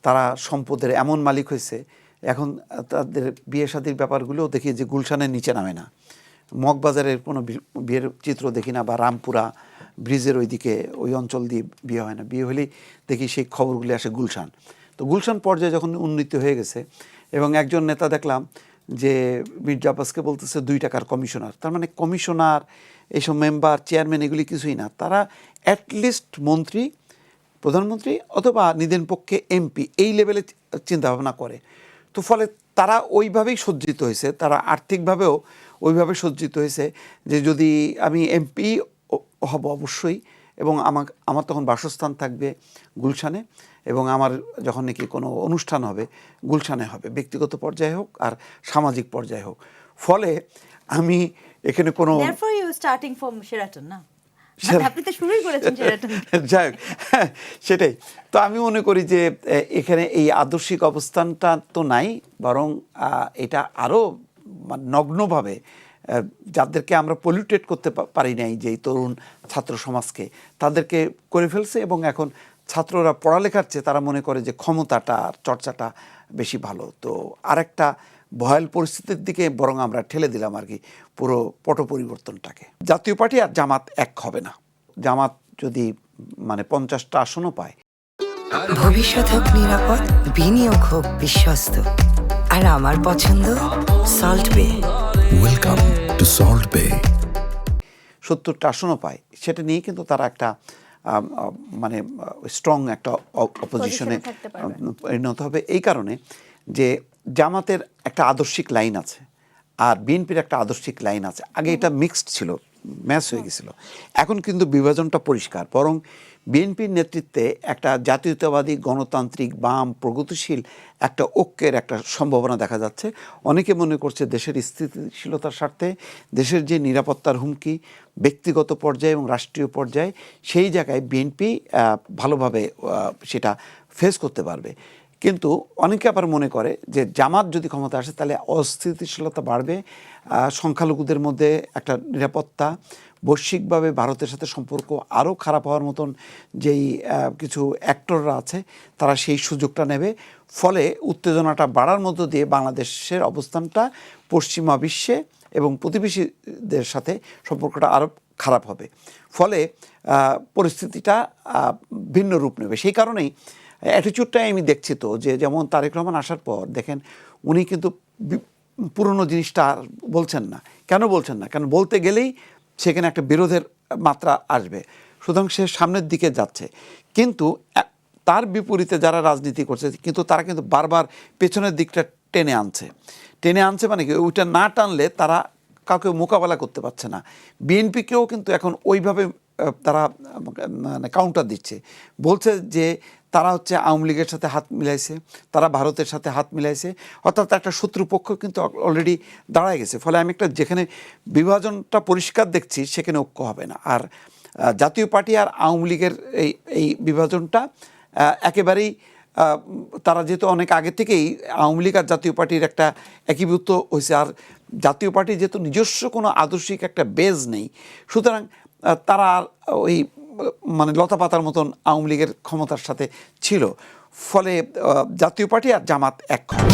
তারা সম্পদের এমন মালিক হয়েছে, এখন তাদের বিয়ে শাদীর ব্যাপারগুলোও দেখি যে গুলশানের নিচে নামে না, মগবাজারের কোনো বিয়ের চিত্র দেখি না, বা রামপুরা ব্রিজের ওইদিকে ওই অঞ্চল দিয়ে বিয়ে হয় না, বিয়ে হলেই দেখি সেই খবরগুলি আসে গুলশান। তো গুলশান পর্যায়ে যখন উন্নীত হয়ে গেছে, এবং একজন নেতা দেখলাম যে মির্জা আব্বাসকে বলতেছে 2 টাকার কমিশনার। তার মানে কমিশনার, এইসব মেম্বার, চেয়ারম্যান এগুলি কিছুই না, তারা অ্যাটলিস্ট মন্ত্রী, প্রধানমন্ত্রী অথবা নিদেন পক্ষে এমপি, এই লেভেলে চিন্তাভাবনা করে। তো ফলে তারা ওইভাবেই সজ্জিত হয়েছে, তারা আর্থিকভাবেও ওইভাবে সজ্জিত হয়েছে যে যদি আমি এমপি হব অবশ্যই, এবং আমার তখন বাসস্থান থাকবে গুলশানে, এবং আমার যখন নাকি কোনো অনুষ্ঠান হবে গুলশানে হবে, ব্যক্তিগত পর্যায়ে হোক আর সামাজিক পর্যায়ে হোক। ফলে আমি এখানে কোনো যাই হোক, সেটাই। তো আমি মনে করি যে এখানে এই আদর্শিক অবস্থানটা তো নাই, বরং এটা আরও নগ্নভাবে যাদেরকে আমরা পলিউটেট করতে পারি নাই, যে তরুণ ছাত্র সমাজকে, তাদেরকে করে ফেলছে। এবং এখন ছাত্ররা পড়ালেখার চেয়ে তারা মনে করে যে ক্ষমতাটা, চর্চাটা বেশি ভালো। তো আরেকটা ভয়াল পরিস্থিতির দিকে বরং আমরা ঠেলে দিলাম আর কি পুরো পট পরিবর্তনটাকে। জাতীয় পার্টি আর জামাত এক হবে না। জামাত যদি 50টা আসনও পায়, ভবিষ্যৎ হোক নিরাপদ, বিনিয়োগ হোক বিশ্বস্ত, আর আমার পছন্দ সল্ট বে। ওয়েলকাম টু সল্ট বে। 70টা আসনও পায়, সেটা নিয়ে কিন্তু তারা একটা স্ট্রং একটা অপোজিশনে পরিণত হবে। এই কারণে যে জামাতের একটা আদর্শিক লাইন আছে আর বিএনপির একটা আদর্শিক লাইন আছে। আগে এটা মিক্সড ছিল, ম্যাচ হয়ে গেছিল। এখন কিন্তু বিভাজনটা পরিষ্কার। বরং বিএনপির নেতৃত্বে একটা জাতীয়তাবাদী, গণতান্ত্রিক, বাম, প্রগতিশীল একটা ঐক্যের একটা সম্ভাবনা দেখা যাচ্ছে। অনেকে মনে করছে দেশের স্থিতিশীলতার স্বার্থে, দেশের যে নিরাপত্তার হুমকি ব্যক্তিগত পর্যায়ে এবং রাষ্ট্রীয় পর্যায়ে, সেই জায়গায় বিএনপি ভালোভাবে সেটা ফেস করতে পারবে। কিন্তু অনেকে আবার মনে করে যে জামাত যদি ক্ষমতা আসে তাহলে অস্থিতিশীলতা বাড়বে, সংখ্যালঘুদের মধ্যে একটা নিরাপত্তা, বৈশ্বিকভাবে ভারতের সাথে সম্পর্ক আরও খারাপ হওয়ার মতন যেই কিছু অ্যাক্টররা আছে তারা সেই সুযোগটা নেবে। ফলে উত্তেজনাটা বাড়ার মধ্য দিয়ে বাংলাদেশের অবস্থানটা পশ্চিমা বিশ্বে এবং প্রতিবেশীদের সাথে সম্পর্কটা আরও খারাপ হবে। ফলে পরিস্থিতিটা ভিন্ন রূপ নেবে। সেই কারণেই অ্যাটিচিউডটাই আমি দেখছি তো, যে যেমন তারেক রহমান আসার পর দেখেন উনি কিন্তু পুরনো জিনিসটা বলছেন না। কেন বলছেন না? কারণ বলতে গেলেই সেখানে একটা বিরোধের মাত্রা আসবে, সুতরাং সে সামনের দিকে যাচ্ছে। কিন্তু তার বিপরীতে যারা রাজনীতি করছে কিন্তু তারা কিন্তু বারবার পেছনের দিকটা টেনে আনছে মানে কি, ওইটা না টানলে তারা কাউকে মোকাবেলা করতে পারছে না। বিএনপিকেও কিন্তু এখন ওইভাবে তারা কাউন্টার দিচ্ছে, বলছে যে তারা হচ্ছে আওয়ামী লীগের সাথে হাত মিলাইছে, তারা ভারতের সাথে হাত মিলাইছে, অর্থাৎ একটা শত্রুপক্ষ কিন্তু অলরেডি দাঁড়ায় গেছে। ফলে আমি একটা যেখানে বিভাজনটা পরিষ্কার দেখছি সেখানে ঐক্য হবে না। আর জাতীয় পার্টি আর আওয়ামী লীগের এই বিভাজনটা একেবারেই, তারা যেহেতু অনেক আগে থেকেই আওয়ামী লীগ আর জাতীয় পার্টির একটা একীভূত হয়েছে, আর জাতীয় পার্টির যেহেতু নিজস্ব কোনো আদর্শিক একটা বেজ নেই, সুতরাং তারা ওই লতা পাতার মতন আওয়ামী লীগের ক্ষমতার সাথে ছিল। ফলে জাতীয় পার্টি আর জামাত এক হবে।